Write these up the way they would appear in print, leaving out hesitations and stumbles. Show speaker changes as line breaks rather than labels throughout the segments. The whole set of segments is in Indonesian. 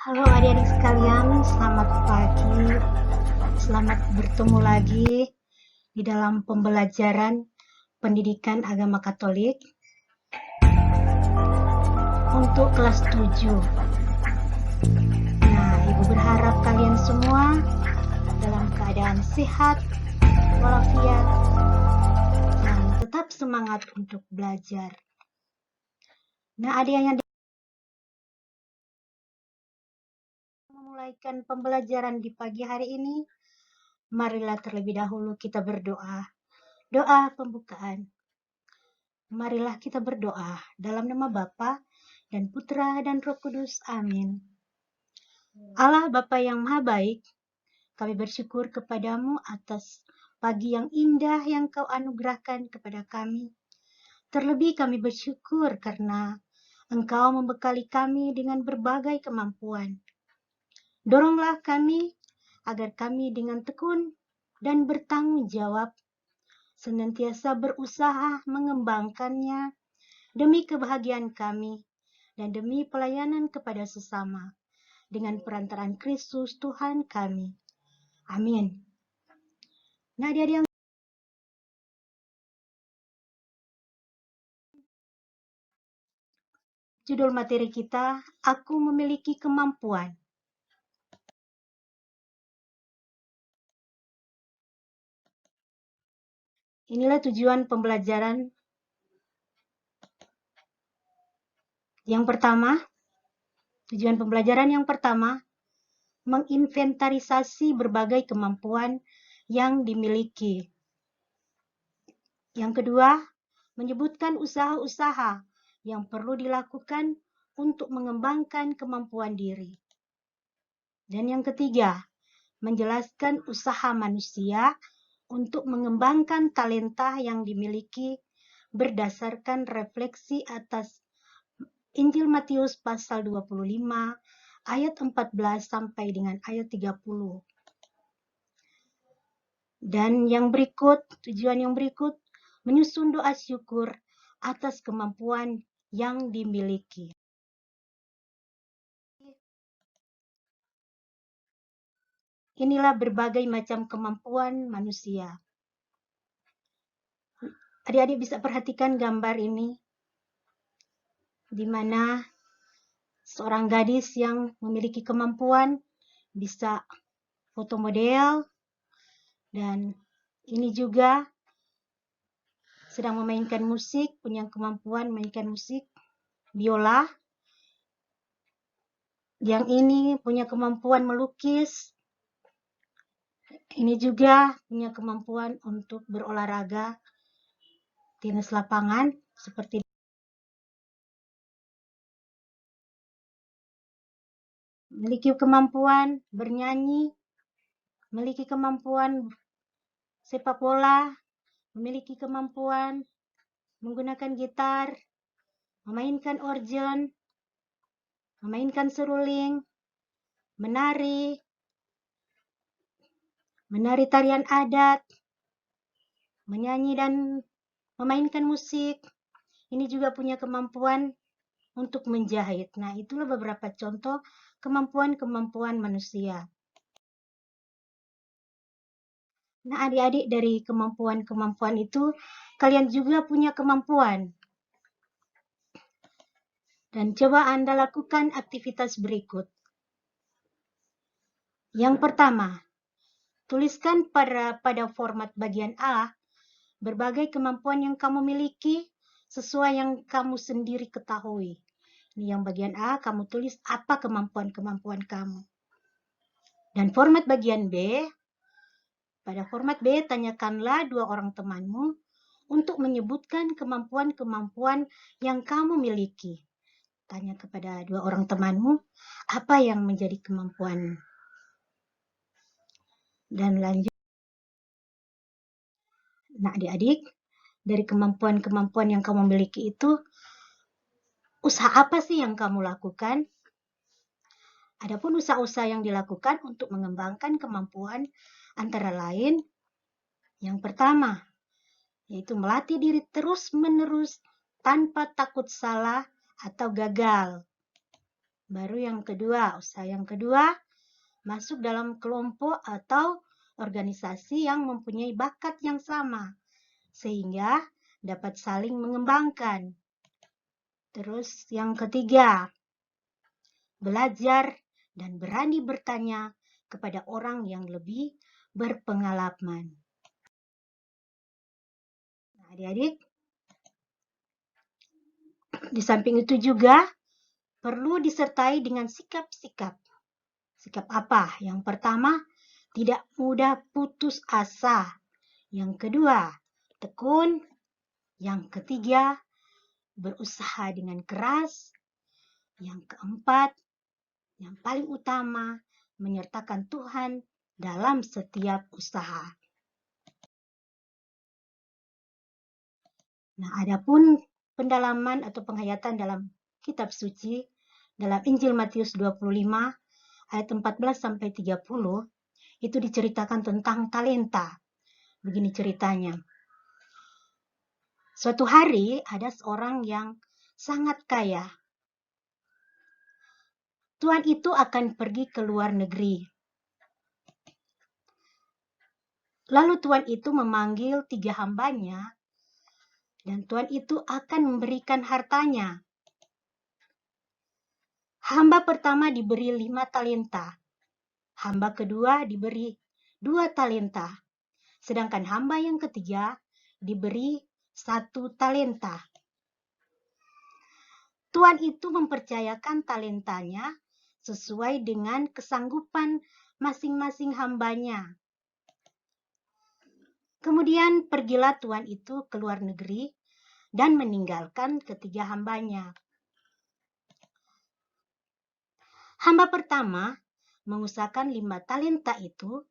Halo adik-adik sekalian, selamat pagi. Selamat bertemu lagi di dalam pembelajaran pendidikan agama Katolik untuk kelas 7. Nah, Ibu berharap kalian semua dalam keadaan sehat, walafiat, dan tetap semangat untuk belajar. Nah, adik-adik memulaikan pembelajaran di pagi hari ini, marilah terlebih dahulu kita berdoa. Doa pembukaan. Marilah kita berdoa dalam nama Bapa dan Putra dan Roh Kudus. Amin. Allah Bapa yang Maha Baik, kami bersyukur kepadamu atas pagi yang indah yang Kau anugerahkan kepada kami. Terlebih kami bersyukur karena Engkau membekali kami dengan berbagai kemampuan. Doronglah kami agar kami dengan tekun dan bertanggung jawab senantiasa berusaha mengembangkannya demi kebahagiaan kami dan demi pelayanan kepada sesama dengan perantaraan Kristus Tuhan kami. Amin. Nah, adik-adik, judul materi kita, Aku Memiliki Kemampuan. Inilah tujuan pembelajaran yang pertama. Tujuan pembelajaran yang pertama, menginventarisasi berbagai kemampuan yang dimiliki. Yang kedua, menyebutkan usaha-usaha yang perlu dilakukan untuk mengembangkan kemampuan diri. Dan yang ketiga, menjelaskan usaha manusia untuk mengembangkan talenta yang dimiliki berdasarkan refleksi atas Injil Matius pasal 25 ayat 14 sampai dengan ayat 30. Dan yang berikut, tujuan yang berikut, menyusun doa syukur atas kemampuan yang dimiliki. Inilah berbagai macam kemampuan manusia. Adik-adik bisa perhatikan gambar ini, di mana seorang gadis yang memiliki kemampuan bisa foto model, dan ini juga sedang memainkan musik, punya kemampuan memainkan musik, biola. Yang ini punya kemampuan melukis. Ini juga punya kemampuan untuk berolahraga, tenis lapangan, seperti memiliki kemampuan bernyanyi, memiliki kemampuan sepak bola, memiliki kemampuan menggunakan gitar, memainkan organ, memainkan seruling, menari tarian adat, menyanyi dan memainkan musik. Ini juga punya kemampuan untuk menjahit. Nah, itulah beberapa contoh kemampuan-kemampuan manusia. Nah, adik-adik, dari kemampuan-kemampuan itu, kalian juga punya kemampuan. Dan coba Anda lakukan aktivitas berikut. Yang pertama, tuliskan pada format bagian A berbagai kemampuan yang kamu miliki sesuai yang kamu sendiri ketahui. Ini yang bagian A, kamu tulis apa kemampuan-kemampuan kamu. Dan format bagian B, pada format B, tanyakanlah dua orang temanmu untuk menyebutkan kemampuan-kemampuan yang kamu miliki. Tanya kepada dua orang temanmu, apa yang menjadi kemampuan. Dan lanjut. Nah, adik-adik, dari kemampuan-kemampuan yang kamu miliki itu, usaha apa sih yang kamu lakukan? Adapun usaha-usaha yang dilakukan untuk mengembangkan kemampuan antara lain, yang pertama, yaitu melatih diri terus-menerus tanpa takut salah atau gagal. Baru yang kedua, usaha yang kedua, masuk dalam kelompok atau organisasi yang mempunyai bakat yang sama, sehingga dapat saling mengembangkan. Terus yang ketiga, belajar dan berani bertanya kepada orang yang lebih berpengalaman. Nah, adik-adik, di samping itu juga perlu disertai dengan sikap-sikap. Sikap apa? Yang pertama, tidak mudah putus asa. Yang kedua, tekun. Yang ketiga, berusaha dengan keras. Yang keempat, yang paling utama, menyertakan Tuhan dalam setiap usaha. Nah, adapun pendalaman atau penghayatan dalam kitab suci dalam Injil Matius 25 ayat 14 sampai 30 itu diceritakan tentang talenta. Begini ceritanya. Suatu hari ada seorang yang sangat kaya. Tuan itu akan pergi ke luar negeri. Lalu tuan itu memanggil 3 hambanya dan tuan itu akan memberikan hartanya. Hamba pertama diberi 5 talenta. Hamba kedua diberi 2 talenta. Sedangkan hamba yang ketiga diberi 1 talenta. Tuan itu mempercayakan talentanya sesuai dengan kesanggupan masing-masing hambanya. Kemudian pergilah tuan itu ke luar negeri dan meninggalkan ketiga hambanya. Hamba pertama mengusahakan 5 talenta itu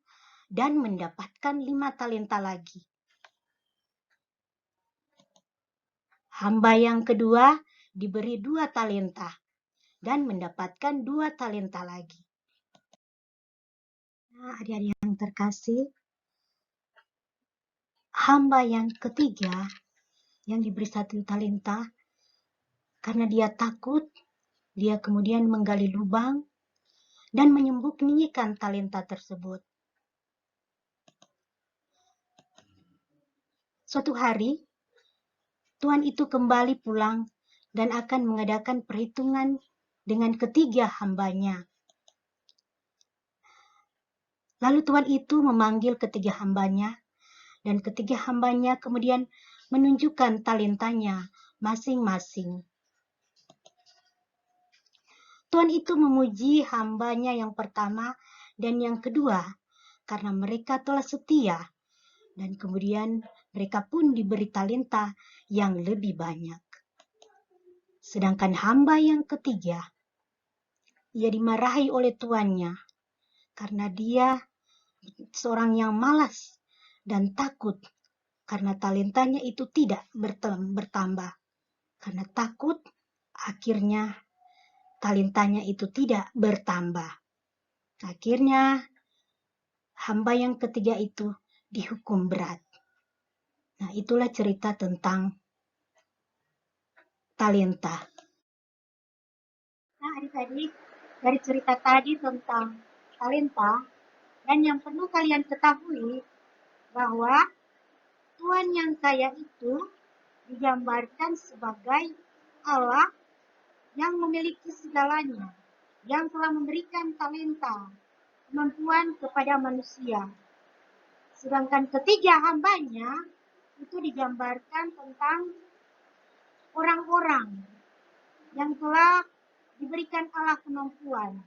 dan mendapatkan 5 talenta lagi. Hamba yang kedua diberi 2 talenta dan mendapatkan 2 talenta lagi. Nah, adik-adik yang terkasih, hamba yang ketiga yang diberi 1 talenta, karena dia takut, dia kemudian menggali lubang dan menyembunyikan talenta tersebut. Suatu hari, tuan itu kembali pulang dan akan mengadakan perhitungan dengan ketiga hambanya. Lalu tuan itu memanggil ketiga hambanya, dan ketiga hambanya kemudian menunjukkan talentanya masing-masing. Tuan itu memuji hambanya yang pertama dan yang kedua karena mereka telah setia, dan kemudian mereka pun diberi talenta yang lebih banyak. Sedangkan hamba yang ketiga, ia dimarahi oleh tuannya karena dia seorang yang malas dan takut karena talentanya itu tidak bertambah. Karena takut, akhirnya talentanya itu tidak bertambah. Akhirnya hamba yang ketiga itu dihukum berat. Nah, itulah cerita tentang talenta. Nah, adik-adik, dari cerita tadi tentang talenta, dan yang perlu kalian ketahui bahwa Tuan yang kaya itu digambarkan sebagai Allah yang memiliki segalanya, yang telah memberikan talenta, kemampuan kepada manusia. Sedangkan ketiga hambanya itu digambarkan tentang orang-orang yang telah diberikan Allah kemampuan.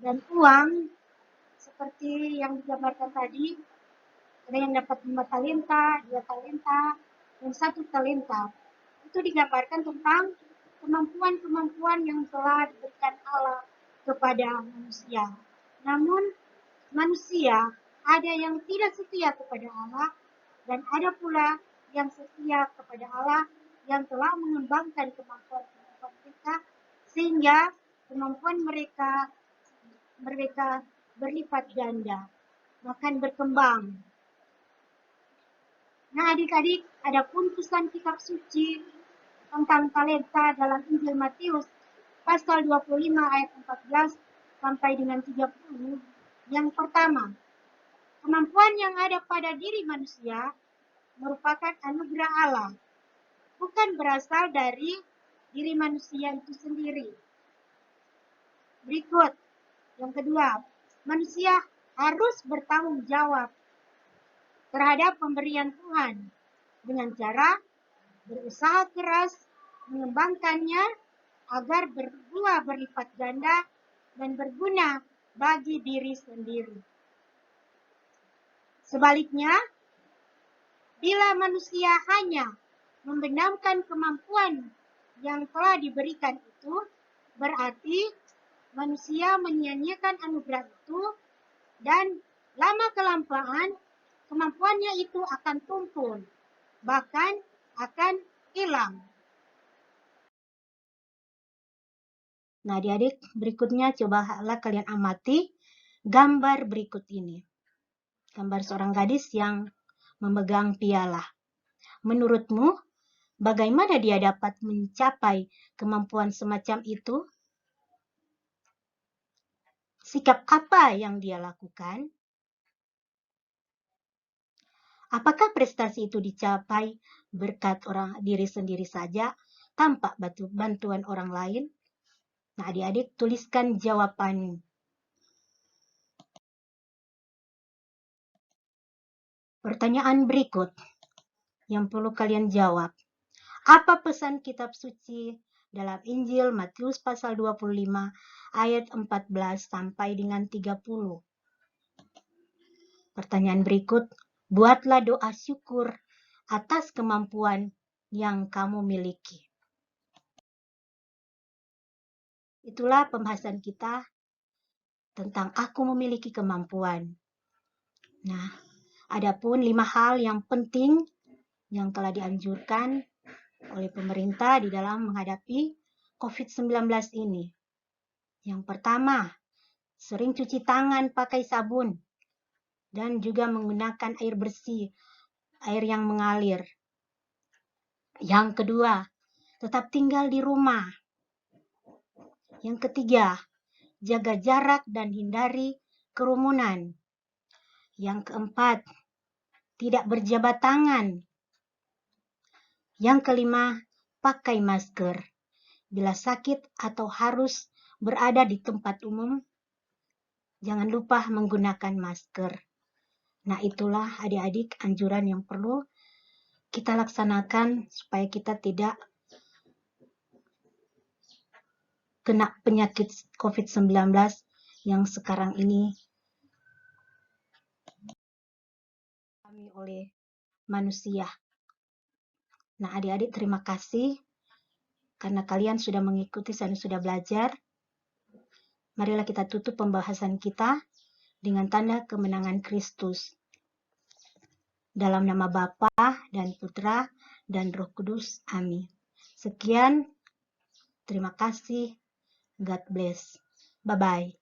Dan uang, seperti yang digambarkan tadi, ada yang dapat 5 talenta, 2 talenta, dan 1 talenta. Itu digambarkan tentang kemampuan-kemampuan yang telah diberikan Allah kepada manusia. Namun manusia ada yang tidak setia kepada Allah dan ada pula yang setia kepada Allah yang telah mengembangkan kemampuan-kemampuan mereka sehingga kemampuan mereka berlipat ganda, bahkan berkembang. Nah, adik-adik, ada pun pesan kitab suci tentang talenta dalam Injil Matius pasal 25 ayat 14 sampai dengan 30. Yang pertama, kemampuan yang ada pada diri manusia merupakan anugerah Allah, bukan berasal dari diri manusia itu sendiri. Berikut, yang kedua, manusia harus bertanggung jawab terhadap pemberian Tuhan dengan cara berusaha keras mengembangkannya agar berbuah berlipat ganda dan berguna bagi diri sendiri. Sebaliknya, bila manusia hanya membenamkan kemampuan yang telah diberikan itu, berarti manusia menyia-nyiakan anugerah itu dan lama-kelamaan kemampuannya itu akan tumpul, bahkan akan hilang. Nah, adik-adik, berikutnya cobalah kalian amati gambar berikut ini. Gambar seorang gadis yang memegang piala. Menurutmu, bagaimana dia dapat mencapai kemampuan semacam itu? Sikap apa yang dia lakukan? Apakah prestasi itu dicapai berkat diri sendiri saja tanpa bantuan orang lain? Nah, adik-adik tuliskan jawaban. Pertanyaan berikut yang perlu kalian jawab. Apa pesan kitab suci dalam Injil Matius pasal 25 ayat 14 sampai dengan 30? Pertanyaan berikut, buatlah doa syukur atas kemampuan yang kamu miliki. Itulah pembahasan kita tentang aku memiliki kemampuan. Nah, adapun 5 hal yang penting yang telah dianjurkan oleh pemerintah di dalam menghadapi COVID-19 ini. Yang pertama, sering cuci tangan pakai sabun dan juga menggunakan air bersih, air yang mengalir. Yang kedua, tetap tinggal di rumah. Yang ketiga, jaga jarak dan hindari kerumunan. Yang keempat, tidak berjabat tangan. Yang kelima, pakai masker. Bila sakit atau harus berada di tempat umum, jangan lupa menggunakan masker. Nah, itulah adik-adik anjuran yang perlu kita laksanakan supaya kita tidak kena penyakit COVID-19 yang sekarang ini dialami oleh manusia. Nah, adik-adik terima kasih karena kalian sudah mengikuti dan sudah belajar. Marilah kita tutup pembahasan kita dengan tanda kemenangan Kristus. Dalam nama Bapa dan Putra dan Roh Kudus. Amin. Sekian. Terima kasih. God bless. Bye-bye.